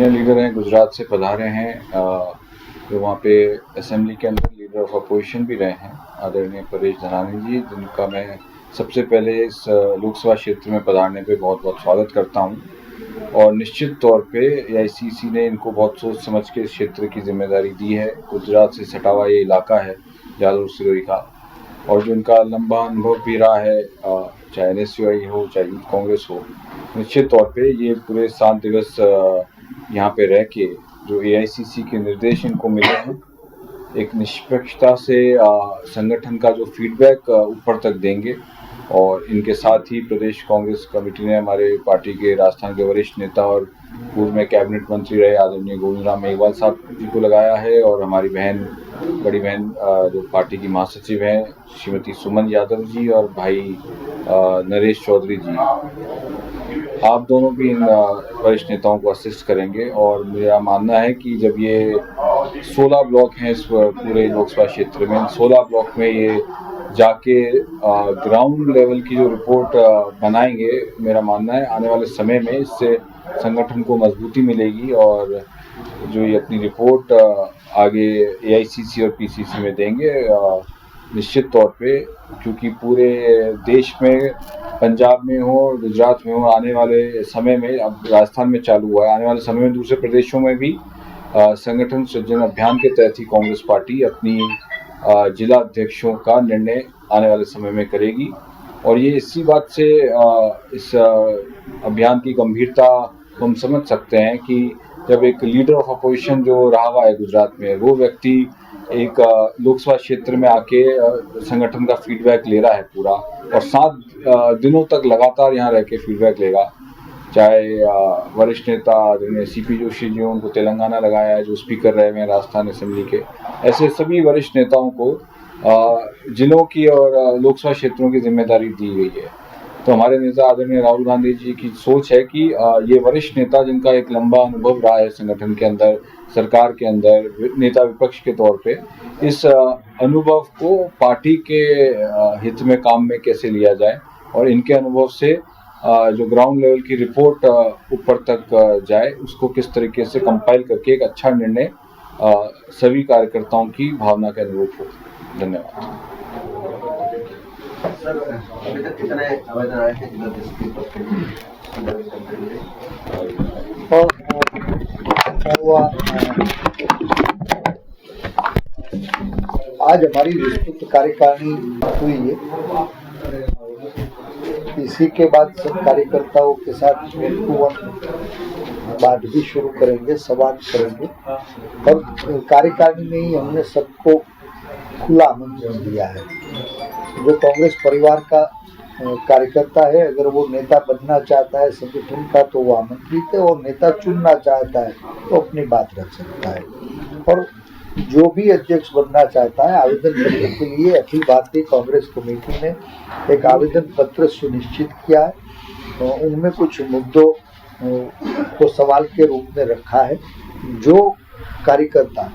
Leader हैं, गुजरात से पधारे हैं, जो वहाँ पे असेंबली के अंदर लीडर ऑफ अपोजिशन भी रहे हैं, आदरणीय परेश धनानी जी, जिनका मैं सबसे पहले इस लोकसभा क्षेत्र में पधारने पे बहुत बहुत स्वागत करता हूँ। और निश्चित तौर पे एआईसीसी ने इनको बहुत सोच समझ के इस क्षेत्र की जिम्मेदारी दी है। गुजरात से सटा हुआ ये इलाका है जालोर सिरोही का, और जो इनका लंबा अनुभव भी रहा है, चाहे NSUI हो चाहे यूथ कांग्रेस हो, निश्चित तौर पे ये पूरे 7 दिवस यहाँ पे रह के जो एआईसीसी के निर्देश इनको मिले हैं, एक निष्पक्षता से संगठन का जो फीडबैक ऊपर तक देंगे। और इनके साथ ही प्रदेश कांग्रेस कमेटी ने हमारे पार्टी के राजस्थान के वरिष्ठ नेता और पूर्व में कैबिनेट मंत्री रहे आदरणीय गोविंद राम मेघवाल साहब जी को लगाया है, और हमारी बड़ी बहन जो पार्टी की महासचिव हैं श्रीमती सुमन यादव जी, और भाई नरेश चौधरी जी, आप दोनों भी इन वरिष्ठ नेताओं को असिस्ट करेंगे। और मेरा मानना है कि जब ये 16 ब्लॉक हैं इस पूरे लोकसभा क्षेत्र में, 16 ब्लॉक में ये जाके ग्राउंड लेवल की जो रिपोर्ट बनाएंगे, मेरा मानना है आने वाले समय में इससे संगठन को मजबूती मिलेगी, और जो ये अपनी रिपोर्ट आगे एआईसीसी और पीसीसी में देंगे, निश्चित तौर पे, क्योंकि पूरे देश में, पंजाब में हो, गुजरात में हो, आने वाले समय में, अब राजस्थान में चालू हुआ है, आने वाले समय में दूसरे प्रदेशों में भी संगठन सृजन अभियान के तहत ही कांग्रेस पार्टी अपनी जिला अध्यक्षों का निर्णय आने वाले समय में करेगी। और ये इसी बात से इस अभियान की गंभीरता को हम समझ सकते हैं कि जब एक लीडर ऑफ अपोजिशन जो रहा हुआ है गुजरात में, वो व्यक्ति एक लोकसभा क्षेत्र में आके संगठन का फीडबैक ले रहा है पूरा, और 7 दिनों तक लगातार यहाँ रह के फीडबैक लेगा। चाहे वरिष्ठ नेता आदरणीय सीपी जोशी जी, उनको तेलंगाना लगाया है, जो स्पीकर रहे हैं राजस्थान असेंबली के, ऐसे सभी वरिष्ठ नेताओं को जिलों की और लोकसभा क्षेत्रों की जिम्मेदारी दी गई है। तो हमारे नेता आदरणीय राहुल गांधी जी की सोच है कि ये वरिष्ठ नेता, जिनका एक लंबा अनुभव रहा है संगठन के अंदर, सरकार के अंदर, नेता विपक्ष के तौर पे, इस अनुभव को पार्टी के हित में काम में कैसे लिया जाए, और इनके अनुभव से जो ग्राउंड लेवल की रिपोर्ट ऊपर तक जाए, उसको किस तरीके से कंपाइल करके एक अच्छा निर्णय सभी कार्यकर्ताओं की भावना के अनुरूप हो। धन्यवाद। सर, अभी तक कितने आवेदन आए हैं आज हमारी विस्तृत कार्यकारिणी हुई है। इसी के बाद सब कार्यकर्ताओं के साथ बात भी शुरू करेंगे, संवाद करेंगे, और कार्यकारिणी में ही हमने सबको खुला आमंत्रण दिया है। जो कांग्रेस परिवार का कार्यकर्ता है, अगर वो नेता बनना चाहता है संगठन का, तो वो आमंत्रित है, और नेता चुनना चाहता है तो अपनी बात रख सकता है। और जो भी अध्यक्ष बनना चाहता है, आवेदन करने के लिए अखिल भारतीय कांग्रेस कमेटी ने एक आवेदन पत्र सुनिश्चित किया है। उनमें कुछ मुद्दों को सवाल के रूप में रखा है। जो कार्यकर्ता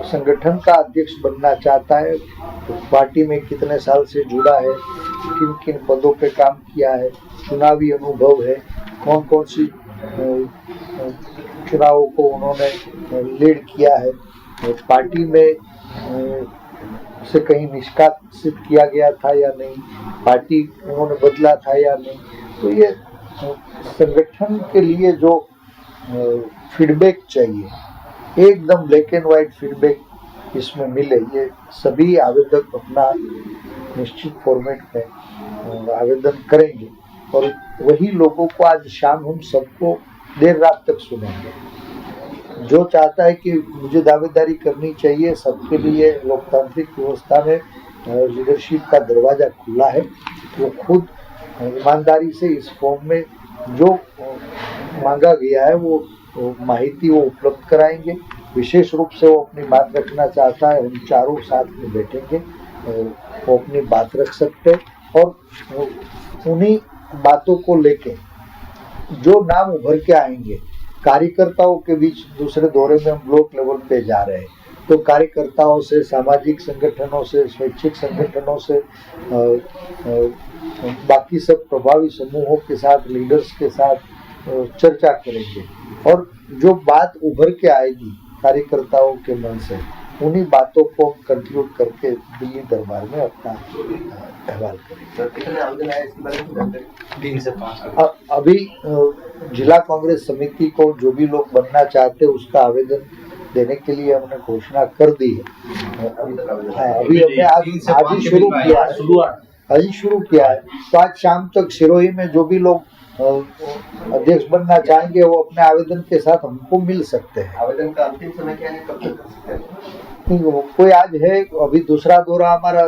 संगठन का अध्यक्ष बनना चाहता है, तो पार्टी में कितने साल से जुड़ा है, किन किन पदों पे काम किया है, चुनावी अनुभव है, कौन कौन सी चुनावों को उन्होंने लीड किया है, पार्टी में से कहीं निष्कासित किया गया था या नहीं, पार्टी उन्होंने बदला था या नहीं। तो ये संगठन के लिए जो फीडबैक चाहिए, एकदम ब्लैक एंड व्हाइट फीडबैक इसमें मिले, ये सभी आवेदक अपना निश्चित फॉर्मेट में आवेदन करेंगे, और वही लोगों को आज शाम हम सबको देर रात तक सुनेंगे। जो चाहता है कि मुझे दावेदारी करनी चाहिए, सबके लिए लोकतांत्रिक व्यवस्था में लीडरशिप का दरवाजा खुला है। वो खुद ईमानदारी से इस फॉर्म में जो मांगा गया है वो माहिती वो उपलब्ध कराएंगे। विशेष रूप से वो अपनी बात रखना चाहता है, हम चारों साथ में बैठेंगे, वो अपनी बात रख सकते हैं। और उन्हीं बातों को लेके जो नाम उभर के आएंगे, कार्यकर्ताओं के बीच दूसरे दौरे में हम ब्लॉक लेवल पे जा रहे हैं, तो कार्यकर्ताओं से, सामाजिक संगठनों से, स्वैच्छिक संगठनों से, बाकी सब प्रभावी समूहों के साथ, लीडर्स के साथ, चर्चा करेंगे और जो बात उभर के आएगी कार्यकर्ताओं के मन से उन्हीं बातों को कंक्लूड करके दिल्ली दरबार में अपना अहवाल करेंगे। सर कितने आवेदन आए इसके बारे में जानकारी? 3 से 5 अभी जिला कांग्रेस समिति को जो भी लोग बनना चाहते हैं उसका आवेदन देने के लिए हमने घोषणा कर दी है। अभी तक आवेदन हाँ, अभी हमने आज ही शुरू किया है, आज ही शुरू किया है। तो आज शाम तक सिरोही में जो भी लोग अध्यक्ष बनना चाहेंगे वो अपने आवेदन के साथ हमको मिल सकते हैं। आवेदन का अंतिम समय क्या है, कब तक कर सकते हैं? कोई आज है, अभी दूसरा दौरा हमारा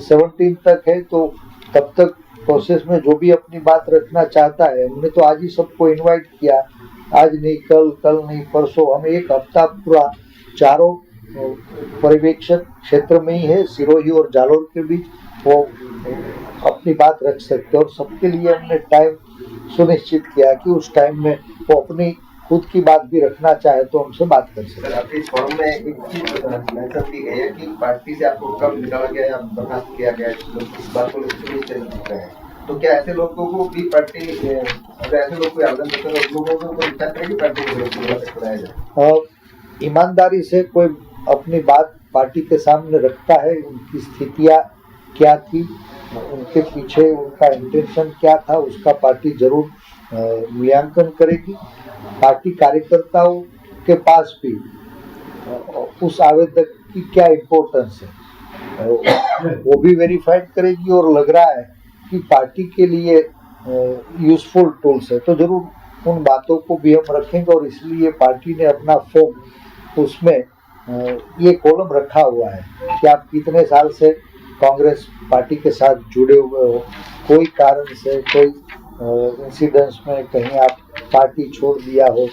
17 तक है, तो तब तक प्रोसेस में जो भी अपनी बात रखना चाहता है, हमने तो आज ही सबको इनवाइट किया, आज नहीं कल नहीं परसों, हम एक हफ्ता पूरा चारों पर्यवेक्षक क्षेत्र में ही है, सिरोही और जालोर के बीच, वो अपनी बात रख सकते हैं और सबके लिए हमने टाइम सुनिश्चित किया कि उस टाइम में वो अपनी खुद की बात भी रखना चाहे तो हमसे बात कर सकते हैं। सर आपके इस फॉर्म में एक चीज मेंशन की गई है कि पार्टी से आपको कब निकाला गया या बर्खास्त किया गया, इस बात को लेकर हैं, तो क्या ऐसे लोगों को भी पार्टी, अगर ऐसे लोग कोई आवेदन करते हैं तो लोगों को विचार करेगी पार्टी को कराया जाए? ईमानदारी से कोई अपनी बात पार्टी के सामने रखता है, उनकी स्थितियाँ क्या थी, उनके पीछे उनका इंटेंशन क्या था, उसका पार्टी जरूर मूल्यांकन करेगी। पार्टी कार्यकर्ताओं के पास भी उस आवेदक की क्या इम्पोर्टेंस है वो भी वेरीफाइड करेगी और लग रहा है कि पार्टी के लिए यूजफुल टूल्स है तो जरूर उन बातों को भी हम रखेंगे और इसलिए पार्टी ने अपना फॉर्म उसमें ये कॉलम रखा हुआ है कि आप कितने साल से कांग्रेस पार्टी के साथ जुड़े हुए हो, कोई कारण से कोई इंसिडेंट्स में कहीं आप पार्टी छोड़ दिया हो,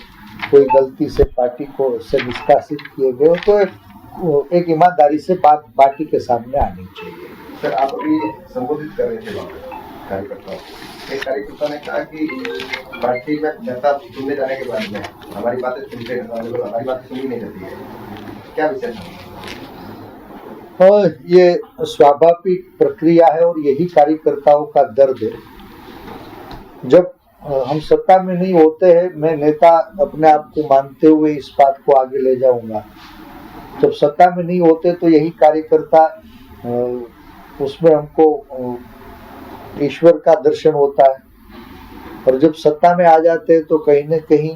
कोई गलती से पार्टी को से निष्कासित किए गए हो, तो एक ईमानदारी से बात पार्टी के सामने आनी चाहिए। सर आप अभी संबोधित कर रहे थे वहाँ पे कार्यकर्ताओं, एक कार्यकर्ता ने कहा कि पार्टी में नेता चुनने जाने के बाद में हमारी बातें सुनते, हमारी बातें सुनी नहीं जाती है, क्या विषय था? और ये स्वाभाविक प्रक्रिया है और यही कार्यकर्ताओं का दर्द है। जब हम सत्ता में नहीं होते हैं, मैं नेता अपने आप को मानते हुए इस बात को आगे ले जाऊंगा। जब सत्ता में नहीं होते तो यही कार्यकर्ता उसमें हमको ईश्वर का दर्शन होता है और जब सत्ता में आ जाते हैं तो कहीं न कहीं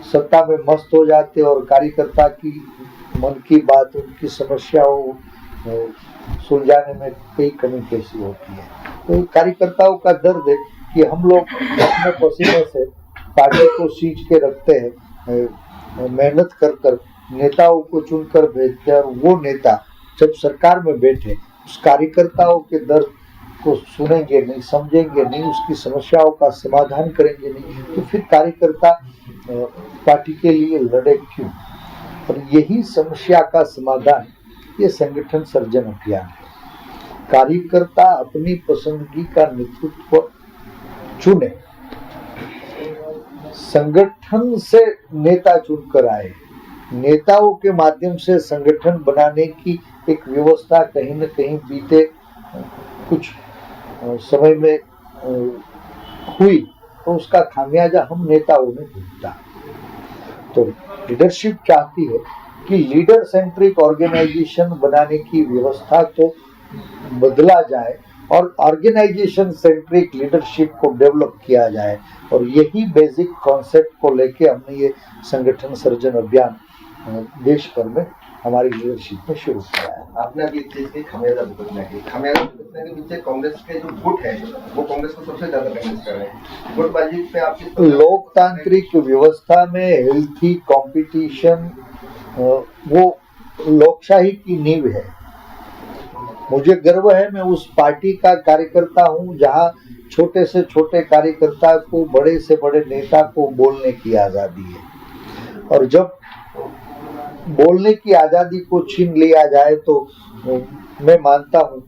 सत्ता में मस्त हो जाते हैं और कार्यकर्ता की मन की बात, उनकी समस्याओं सुलझाने में कई कमी कैसी होती है। तो कार्यकर्ताओं का दर्द है कि हम लोग अपने पसीने से पार्टी को सींच के रखते हैं, मेहनत कर नेताओं को चुनकर भेजते हैं और वो नेता जब सरकार में बैठे उस कार्यकर्ताओं के दर्द को सुनेंगे नहीं, समझेंगे नहीं, उसकी समस्याओं का समाधान करेंगे नहीं, तो फिर कार्यकर्ता पार्टी के लिए लड़े क्यों? और यही समस्या का समाधान ये संगठन सर्जन अभियान है। कार्यकर्ता अपनी पसंदगी का नेतृत्व चुने, संगठन से नेता चुनकर आए, नेताओं के माध्यम से संगठन बनाने की एक व्यवस्था कहीं न कहीं बीते कुछ समय में हुई तो उसका खामियाजा हम नेताओं ने भुगता। तो लीडरशिप चाहती है कि लीडर सेंट्रिक ऑर्गेनाइजेशन बनाने की व्यवस्था को बदला जाए और ऑर्गेनाइजेशन सेंट्रिक लीडरशिप को डेवलप किया जाए और यही बेसिक कॉन्सेप्ट को लेके हमने ये संगठन सर्जन अभियान देश भर में हमारी लीडरशिप में शुरू किया है। आपने अभी इस चीज की खामियाजा भुगतने के पीछे कांग्रेस के जो गुट है वो कांग्रेस को सबसे ज्यादा मेहनत कर रहे हैं। गुटबाजी पे आपकी लोकतांत्रिक व्यवस्था में हेल्थी कंपटीशन वो लोकशाही की नींव है। मुझे गर्व है, मैं उस पार्टी का कार्यकर्ता हूं जहां छोटे से छोटे कार्यकर्ता को, बड़े से बड़े नेता को बोलने की आजादी है और जब बोलने की आजादी को छीन लिया जाए तो मैं मानता हूँ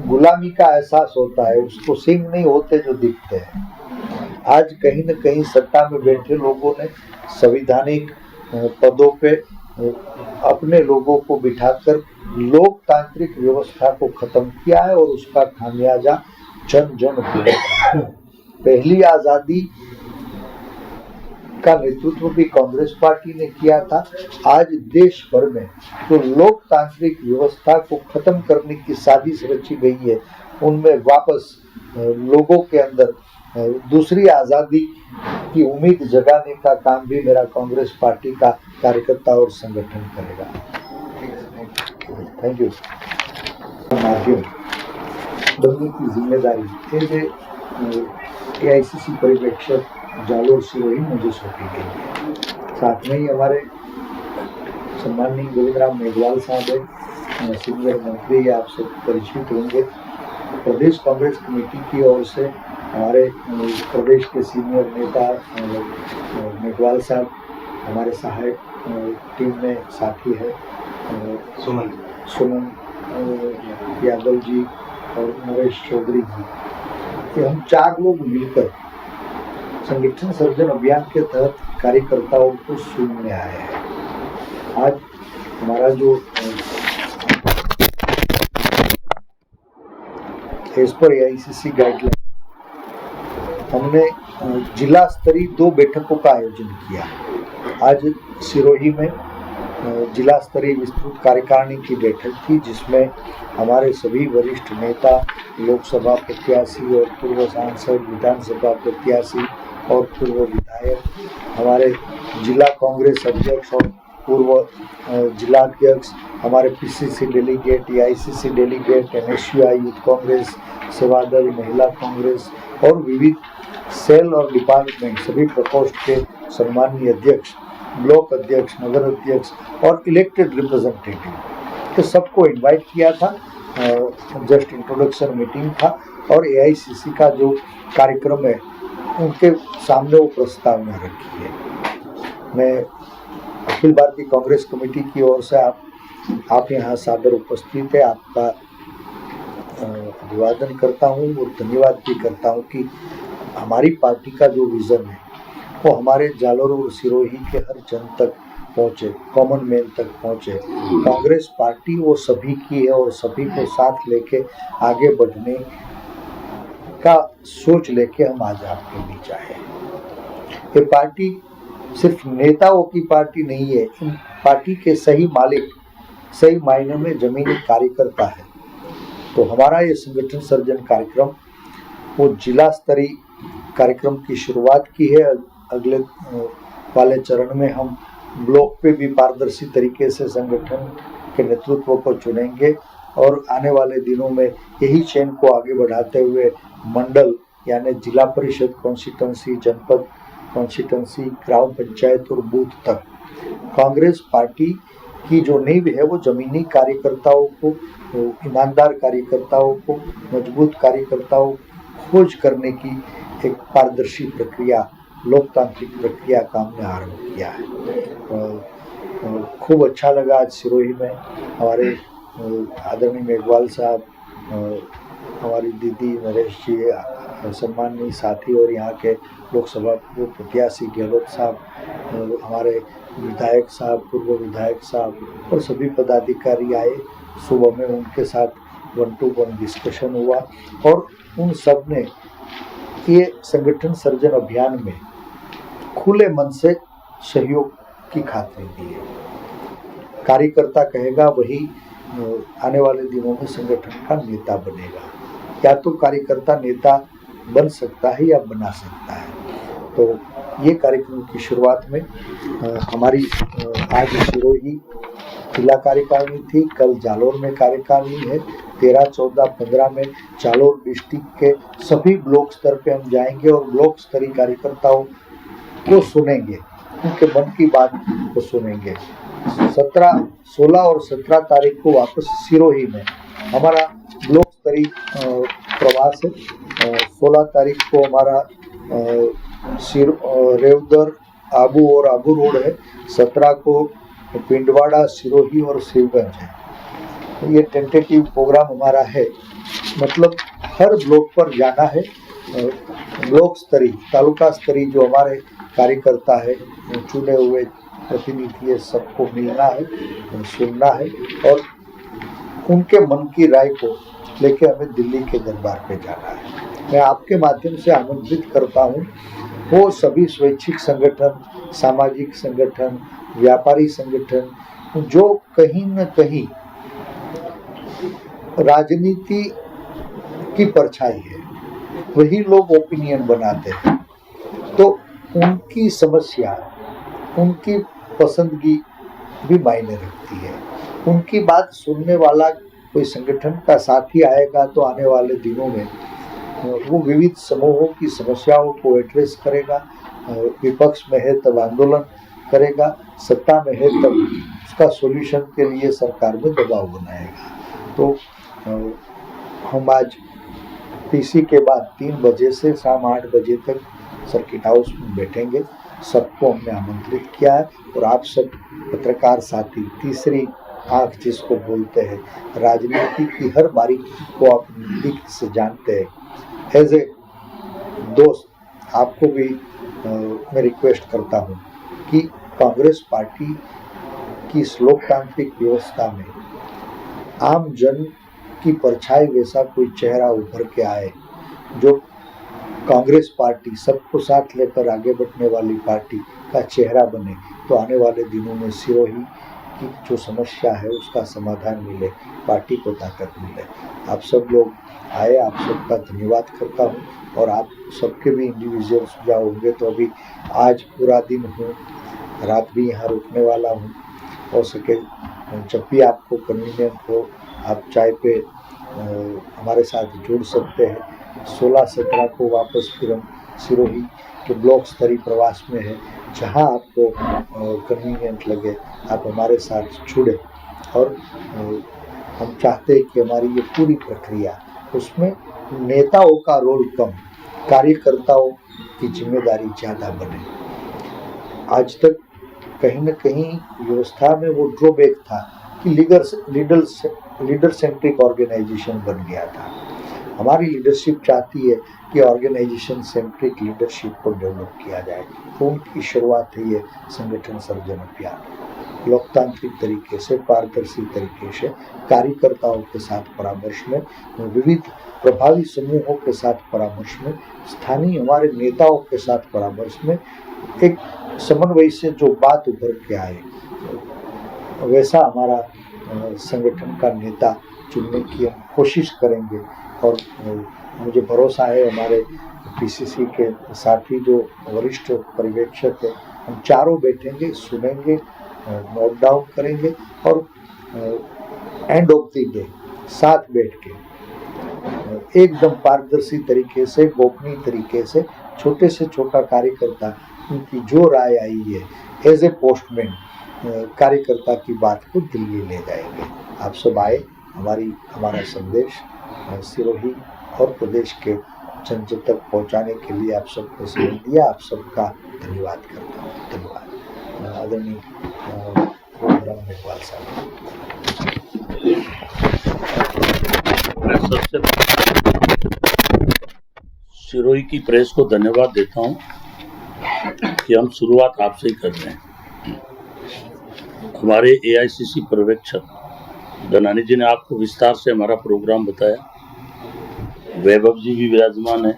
गुलामी का एहसास होता है, उसको सिंह नहीं होते जो दिखते हैं। आज कहीं न कहीं सत्ता में बैठे लोगों ने संवैधानिक पदों पे अपने लोगों को बिठाकर लोकतांत्रिक व्यवस्था को खत्म किया है और उसका खामियाजा जन जन भुगत रहा है। पहली आजादी का नेतृत्व भी कांग्रेस पार्टी ने किया था। आज देश भर में जो लोकतांत्रिक व्यवस्था को खत्म करने की साजिश रची गई है, उनमें वापस लोगों के अंदर दूसरी आजादी की उम्मीद जगाने का काम भी मेरा कांग्रेस पार्टी का कार्यकर्ता और संगठन करेगा। Thank you. माध्यम बनने की जिम्मेदारी AICC पर्यवेक्षक जालोर सिरोही मुझे सौंपी गई है। साथ में ही हमारे सम्माननीय गोविंदराम मेघवाल साहब है, सीनियर मंत्री, आप सब परिचित होंगे। प्रदेश कांग्रेस कमेटी की ओर से हमारे प्रदेश के सीनियर नेता मेघवाल साहब, हमारे सहायक टीम में साथी है सुमन यादव जी और नरेश चौधरी जी। कि हम 4 लोग मिलकर संगठन सर्जन अभियान के तहत कार्यकर्ताओं को सुनने आए हैं। आज हमारा जो एज पर AICC गाइडलाइन, हमने जिला स्तरीय 2 बैठकों का आयोजन किया। आज सिरोही में जिला स्तरीय विस्तृत कार्यकारिणी की बैठक थी, जिसमें हमारे सभी वरिष्ठ नेता, लोकसभा प्रत्याशी और पूर्व सांसद, विधानसभा प्रत्याशी और पूर्व विधायक, हमारे जिला कांग्रेस अध्यक्ष और पूर्व जिलाध्यक्ष, हमारे PCC delegate, AICC delegate, NSUI youth Congress, Sevadal महिला कांग्रेस और विविध सेल और डिपार्टमेंट, सभी प्रकोष्ठ के सम्मानीय अध्यक्ष, ब्लॉक अध्यक्ष, नगर अध्यक्ष और इलेक्टेड रिप्रेजेंटेटिव, तो सबको इनवाइट किया था। जस्ट इंट्रोडक्शन मीटिंग था और AICC का जो कार्यक्रम है उनके सामने वो प्रस्तावना रखी है। मैं अखिल भारतीय कांग्रेस कमेटी की ओर से आप यहाँ सादर उपस्थित है, आपका अभिवादन करता हूँ और धन्यवाद भी करता हूँ कि हमारी पार्टी का जो विज़न है वो हमारे जालोर और सिरोही के हर जन तक पहुँचे, कॉमन मैन तक पहुँचे। कांग्रेस पार्टी वो सभी की है और सभी को साथ लेके आगे बढ़ने का सोच लेके हम आज आपके बीच आए हैं। ये पार्टी सिर्फ नेताओं की पार्टी नहीं है, इन पार्टी के सही मालिक सही मायने में जमीनी कार्यकर्ता है। तो हमारा ये संगठन सर्जन कार्यक्रम वो जिला स्तरीय कार्यक्रम की शुरुआत की है। अगले वाले चरण में हम ब्लॉक पे भी पारदर्शी तरीके से संगठन के नेतृत्व को चुनेंगे और आने वाले दिनों में यही चेन को आगे बढ़ाते हुए मंडल यानी जिला परिषद कॉन्स्टिट्यूंसी, जनपद कॉन्स्टिट्यूंसी, ग्राम पंचायत और बूथ तक कांग्रेस पार्टी की जो नींव है वो जमीनी कार्यकर्ताओं को, ईमानदार कार्यकर्ताओं को, मजबूत कार्यकर्ताओं खोज करने की एक पारदर्शी प्रक्रिया, लोकतांत्रिक प्रक्रिया का हमने आरंभ किया है। खूब अच्छा लगा आज सिरोही में हमारे आदरणीय मेघवाल साहब, हमारी दीदी नरेश जी, सम्माननीय साथी और यहाँ के लोकसभा प्रत्याशी गहलोत साहब, हमारे विधायक साहब, पूर्व विधायक साहब और सभी पदाधिकारी आए। सुबह में उनके साथ 1-to-1 डिस्कशन हुआ और उन सब ने ये संगठन सर्जन अभियान में खुले मन से सहयोग की खातिर दी है। कार्यकर्ता कहेगा वही आने वाले दिनों में संगठन का नेता बनेगा। या तो कार्यकर्ता नेता बन सकता है या बना सकता है। तो ये कार्यक्रम की शुरुआत में हमारी आज सिरोही जिला कार्यकारिणी थी, कल जालोर में कार्यकारिणी है। 13, 14, 15 में जालोर डिस्ट्रिक्ट के सभी ब्लॉक स्तर पे हम जाएंगे और ब्लॉक स्तरीय कार्यकर्ताओं को सुनेंगे, उनके मन की बात को सुनेंगे। 17, 16 और 17 तारीख को वापस सिरोही में हमारा ब्लॉक स्तरीय प्रवास है। 16 तारीख को हमारा रेवदर, आबू और आबू रोड है। 17 को पिंडवाड़ा, सिरोही और शिवगंज है। ये टेंटेटिव प्रोग्राम हमारा है, मतलब हर ब्लॉक पर जाना है। ब्लॉक स्तरीय, तालुका स्तरीय जो हमारे कार्यकर्ता है, चुने हुए प्रतिनिधि, सबको मिलना है, सुनना है और उनके मन की राय को लेके हमें दिल्ली के दरबार पे जाना है। मैं आपके माध्यम से आमंत्रित करता हूँ वो सभी स्वैच्छिक संगठन, सामाजिक संगठन, व्यापारी संगठन जो कहीं न कहीं राजनीति की परछाई है, वही लोग ओपिनियन बनाते हैं, तो उनकी समस्या, उनकी पसंदगी भी मायने रखती है। उनकी बात सुनने वाला कोई संगठन का साथी आएगा तो आने वाले दिनों में वो विविध समूहों की समस्याओं को एड्रेस करेगा, विपक्ष में है तब आंदोलन करेगा, सत्ता में है तब उसका सॉल्यूशन के लिए सरकार में दबाव बनाएगा। तो हम आज पीसी के बाद 3 बजे से शाम 8 बजे तक सर्किट हाउस में बैठेंगे। सबको हमने आमंत्रित किया है और आप सब पत्रकार साथी तीसरी आंख जिसको बोलते हैं, राजनीति की हर बारीकी को आप नजदीक से जानते हैं। एज ए दोस्त आपको भी मैं रिक्वेस्ट करता हूँ कि कांग्रेस पार्टी की इस लोकतांत्रिक व्यवस्था में आम जन की परछाई वैसा कोई चेहरा उभर के आए जो कांग्रेस पार्टी सबको साथ लेकर आगे बढ़ने वाली पार्टी का चेहरा बने, तो आने वाले दिनों में सिरोही की जो समस्या है उसका समाधान मिले, पार्टी को ताकत मिले। आप सब लोग आए, आप सबका धन्यवाद करता हूँ और आप सबके भी इंडिविजुअल सुझाव होंगे तो अभी आज पूरा दिन हूँ, रात भी यहाँ रुकने वाला हूँ। हो सके जब भी आपको कन्वीनियंट हो आप चाय पे हमारे साथ जुड़ सकते हैं। 16-17 को वापस फिर हम सिरोही के ब्लॉक स्तरीय प्रवास में है, जहां आपको कन्वीनियंट लगे आप हमारे साथ जुड़े। और हम चाहते हैं कि हमारी ये पूरी प्रक्रिया उसमें नेताओं का रोल कम, कार्यकर्ताओं की जिम्मेदारी ज़्यादा बने। आज तक कहीं न कहीं व्यवस्था में वो ड्रॉबैक था कि लीडर सेंट्रिक ऑर्गेनाइजेशन बन गया था। हमारी लीडरशिप चाहती है कि ऑर्गेनाइजेशन सेंट्रिक लीडरशिप को डेवलप किया जाए। तो उनकी शुरुआत है ये संगठन सर्जन अभियान। लोकतांत्रिक तरीके से, पारदर्शी तरीके से, कार्यकर्ताओं के साथ परामर्श में, विविध प्रभावी समूहों के साथ परामर्श में, स्थानीय हमारे नेताओं के साथ परामर्श में, एक समन्वय से जो बात उभर के आए वैसा हमारा संगठन का नेता चुनने की हम कोशिश करेंगे। और मुझे भरोसा है हमारे पीसीसी के साथी जो वरिष्ठ पर्यवेक्षक है, हम चारों बैठेंगे, सुनेंगे, नोट डाउन करेंगे और एंड ऑफ द डे साथ बैठ के एकदम पारदर्शी तरीके से, गोपनीय तरीके से छोटे से छोटा कार्यकर्ता उनकी जो राय आई है एज ए पोस्टमैन कार्यकर्ता की बात को दिल्ली ले जाएंगे। आप सब आए, हमारा संदेश सिरोही और प्रदेश के जन जन तक पहुंचाने के लिए आप सबको समय दिया। आप सबका धन्यवाद करता हूँ। धन्यवाद आदरणीय मेघवाल साहब। सबसे सिरोही की प्रेस को धन्यवाद देता हूं कि हम शुरुआत आपसे ही कर रहे हैं। हमारे एआईसीसी पर्यवेक्षक धनानी जी ने आपको विस्तार से हमारा प्रोग्राम बताया। वैभव जी भी विराजमान है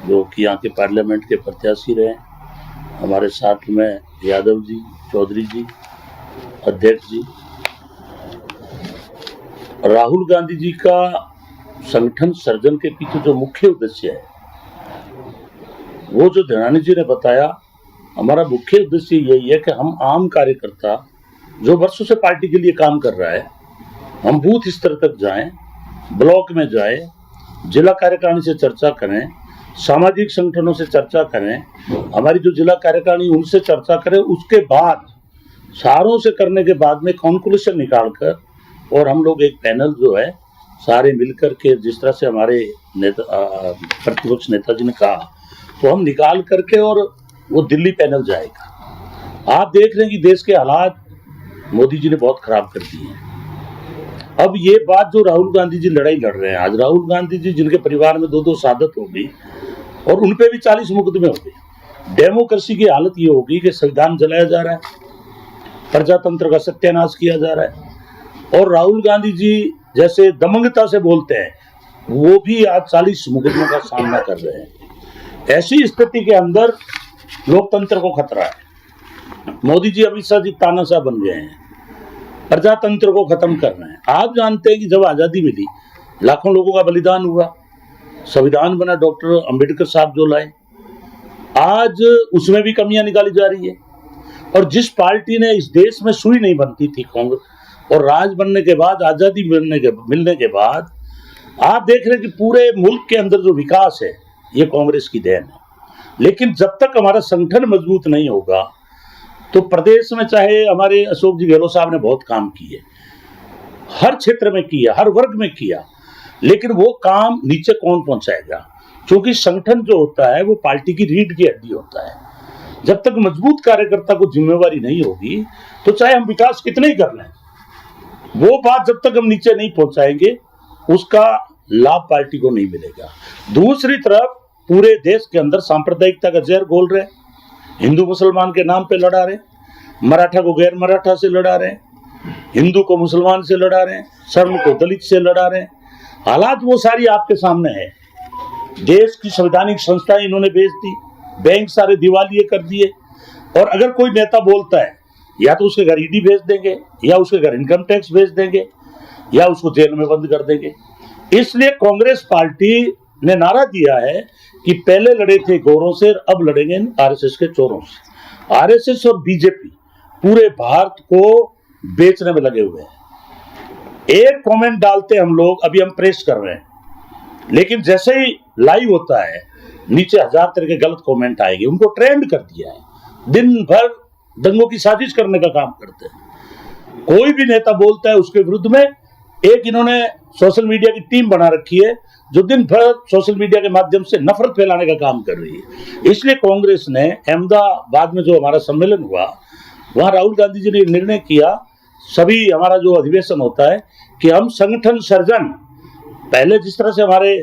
जो कि यहाँ के पार्लियामेंट के प्रत्याशी रहे। हमारे साथ में यादव जी, चौधरी जी, अध्यक्ष जी। राहुल गांधी जी का संगठन सर्जन के पीछे जो मुख्य उद्देश्य है वो जो धनानी जी ने बताया, हमारा मुख्य उद्देश्य यही है कि हम आम कार्यकर्ता जो वर्षों से पार्टी के लिए काम कर रहा है, हम बूथ स्तर तक जाएं, ब्लॉक में जाएं, जिला कार्यकारिणी से चर्चा करें, सामाजिक संगठनों से चर्चा करें, हमारी जो जिला कार्यकारिणी उनसे चर्चा करें, उसके बाद सारों से करने के बाद में कॉन्क्लूजन निकालकर और हम लोग एक पैनल जो है सारे मिलकर के, जिस तरह से हमारे प्रतिपक्ष नेताजी ने कहा, तो हम निकाल करके और वो दिल्ली पैनल जाएगा। आप देख रहे हैं कि देश के हालात मोदी जी ने बहुत खराब कर दिए हैं। अब ये बात जो राहुल गांधी जी लड़ाई लड़ रहे हैं, आज राहुल गांधी जी जिनके परिवार में 2-2 शहादत हो गई और उनपे भी 40 मुकदमे हो गए। डेमोक्रेसी की हालत ये होगी कि संविधान जलाया जा रहा है, प्रजातंत्र का सत्यानाश किया जा रहा है और राहुल गांधी जी जैसे दमंगता से बोलते हैं, वो भी आज 40 मुकदमों का सामना कर रहे हैं। ऐसी स्थिति के अंदर लोकतंत्र को खतरा है। मोदी जी, अमित शाह जी तानाशाह बन गए हैं, प्रजातंत्र को खत्म कर रहे हैं। आप जानते हैं कि जब आजादी मिली, लाखों लोगों का बलिदान हुआ, संविधान बना, डॉक्टर अंबेडकर साहब जो लाए, आज उसमें भी कमियां निकाली जा रही है। और जिस पार्टी ने इस देश में सुई नहीं बनती थी, कांग्रेस, और राज बनने के बाद, आजादी मिलने के बाद आप देख रहे हैं कि पूरे मुल्क के अंदर जो विकास है ये कांग्रेस की देन है। लेकिन जब तक हमारा संगठन मजबूत नहीं होगा तो प्रदेश में, चाहे हमारे अशोक जी गहलोत साहब ने बहुत काम किए, हर क्षेत्र में किया, हर वर्ग में किया, लेकिन वो काम नीचे कौन पहुंचाएगा? क्योंकि संगठन जो होता है वो पार्टी की रीढ़ की हड्डी होता है। जब तक मजबूत कार्यकर्ता को जिम्मेवारी नहीं होगी तो चाहे हम विकास कितने ही कर लें, वो बात जब तक हम नीचे नहीं पहुंचाएंगे उसका लाभ पार्टी को नहीं मिलेगा। दूसरी तरफ पूरे देश के अंदर सांप्रदायिकता का जहर घोल रहे, हिंदू मुसलमान के नाम पे लड़ा रहे, मराठा को गैर मराठा से लड़ा रहे, हिंदू को मुसलमान से लड़ा रहे, सवर्ण को दलित से लड़ा रहे। हालात वो सारी आपके सामने है। देश की संवैधानिक संस्थाएं इन्होंने बेच दी, बैंक सारे दिवालिये कर दिए, और अगर कोई नेता बोलता है या तो उसके घर ईडी भेज देंगे, या उसके घर इनकम टैक्स भेज देंगे, या उसको जेल में बंद कर देंगे। इसलिए कांग्रेस पार्टी ने नारा दिया है कि पहले लड़े थे गोरों से, अब लड़ेंगे आरएसएस के चोरों से। आरएसएस और बीजेपी पूरे भारत को बेचने में लगे हुए हैं। एक कमेंट डालते हम लोग, अभी हम प्रेस कर रहे हैं, लेकिन जैसे ही लाइव होता है नीचे 1000 तरह के गलत कमेंट आएंगे। उनको ट्रेंड कर दिया है, दिन भर दंगों की साजिश करने का काम करते हैं। कोई भी नेता बोलता है उसके विरुद्ध में एक इन्होंने सोशल मीडिया की टीम बना रखी है जो दिन भर सोशल मीडिया के माध्यम से नफरत फैलाने का काम कर रही है। इसलिए कांग्रेस ने अहमदाबाद में जो हमारा सम्मेलन हुआ, वहां राहुल गांधी जी ने निर्णय किया, सभी हमारा जो अधिवेशन होता है, कि हम संगठन सर्जन, पहले जिस तरह से हमारे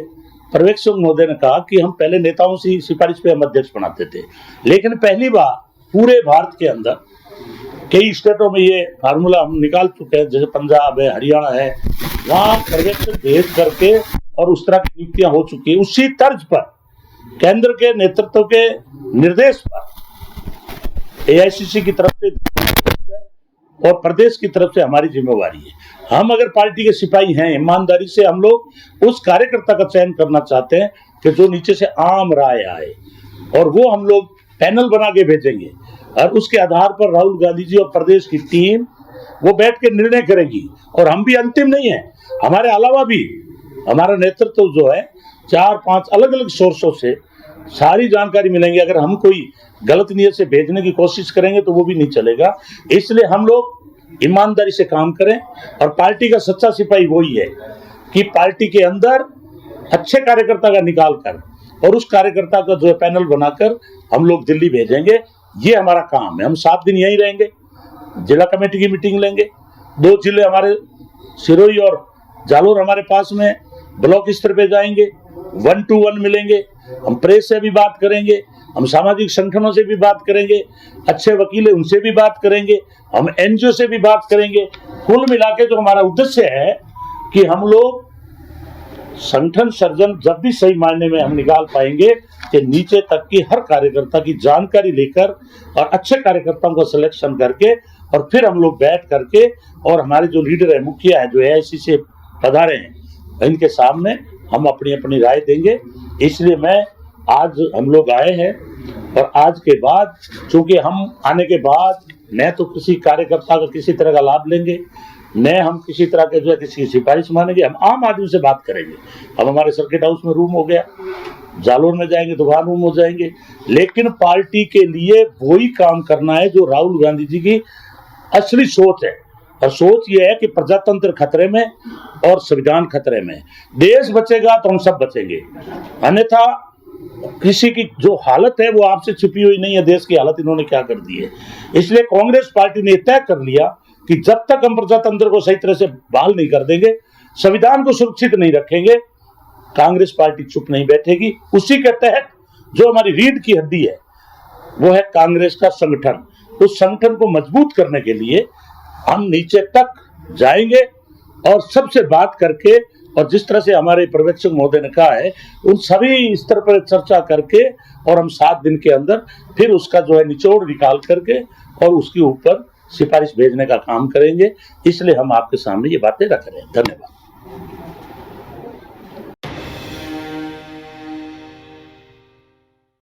पर्यवेक्षक महोदय ने कहा कि हम पहले नेताओं से सिफारिश पे हम अध्यक्ष बनाते थे, लेकिन पहली बार पूरे भारत के अंदर कई स्टेटों में ये फार्मूला हम निकाल चुके हैं, जैसे पंजाब है, हरियाणा है, वहां पर्यवेक्षक भेज करके और उस तरह की नियुक्तियां हो चुकी है। उसी तर्ज पर केंद्र के नेतृत्व के निर्देश पर एआईसीसी की तरफ से और प्रदेश की तरफ से हमारी जिम्मेवारी है। हम अगर पार्टी के सिपाही हैं, ईमानदारी से हम लोग उस कार्यकर्ता का चयन करना चाहते हैं कि जो नीचे से आम राय आए, और वो हम लोग पैनल बना के भेजेंगे, और उसके आधार पर राहुल गांधी जी और प्रदेश की टीम वो बैठ के निर्णय करेगी। और हम भी अंतिम नहीं है, हमारे अलावा भी हमारा नेतृत्व जो है 4-5 अलग अलग सोर्सों से सारी जानकारी मिलेंगी। अगर हम कोई गलत नियत से भेजने की कोशिश करेंगे तो वो भी नहीं चलेगा। इसलिए हम लोग ईमानदारी से काम करें, और पार्टी का सच्चा सिपाही वही है कि पार्टी के अंदर अच्छे कार्यकर्ता का निकाल कर और उस कार्यकर्ता का जो पैनल बनाकर हम लोग दिल्ली भेजेंगे। ये हमारा काम है। हम 7 दिन यहीं रहेंगे, जिला कमेटी की मीटिंग लेंगे, 2 जिले हमारे सिरोही और जालोर हमारे पास में, ब्लॉक स्तर पे जाएंगे, 1 to 1 मिलेंगे, हम प्रेस से भी बात करेंगे, हम सामाजिक संगठनों से भी बात करेंगे, अच्छे वकील है उनसे भी बात करेंगे, हम एनजीओ से भी बात करेंगे। कुल मिला के जो हमारा उद्देश्य है कि हम लोग संगठन सर्जन जब भी सही मायने में हम निकाल पाएंगे कि नीचे तक की हर कार्यकर्ता की जानकारी लेकर और अच्छे कार्यकर्ताओं का सिलेक्शन करके, और फिर हम लोग बैठ करके, और हमारे जो लीडर है, मुखिया है, जो एआईसी से पधारे हैं, इनके सामने हम अपनी अपनी राय देंगे। इसलिए मैं आज हम लोग आए हैं, और आज के बाद चूंकि हम आने के बाद न तो किसी कार्यकर्ता का किसी तरह का लाभ लेंगे, न हम किसी तरह के जो है किसी की सिफारिश मानेंगे, हम आम आदमी से बात करेंगे। अब हमारे सर्किट हाउस में रूम हो गया, जालोर में जाएंगे तो वहां रूम हो जाएंगे, लेकिन पार्टी के लिए वही काम करना है जो राहुल गांधी जी की असली सोच है। और सोच ये है कि प्रजातंत्र खतरे में और संविधान खतरे में। देश बचेगा तो हम सब बचेंगे, अन्यथा किसी की जो हालत है वो आपसे छिपी हुई नहीं है। देश की हालत इन्होंने क्या कर दी है। इसलिए कांग्रेस पार्टी ने तय कर लिया कि जब तक हम प्रजातंत्र को सही तरह से बहाल नहीं कर देंगे, संविधान को सुरक्षित नहीं रखेंगे, कांग्रेस पार्टी चुप नहीं बैठेगी। उसी के तहत जो हमारी रीढ़ की हड्डी है वो है कांग्रेस का संगठन। उस संगठन को मजबूत करने के लिए हम नीचे तक जाएंगे, और सबसे बात करके, और जिस तरह से हमारे पर्यवेक्षक महोदय ने कहा है, उन सभी स्तर पर चर्चा करके और हम 7 दिन के अंदर फिर उसका जो है निचोड़ निकाल करके और उसके ऊपर सिफारिश भेजने का काम करेंगे। इसलिए हम आपके सामने ये बातें रख रहे हैं। धन्यवाद।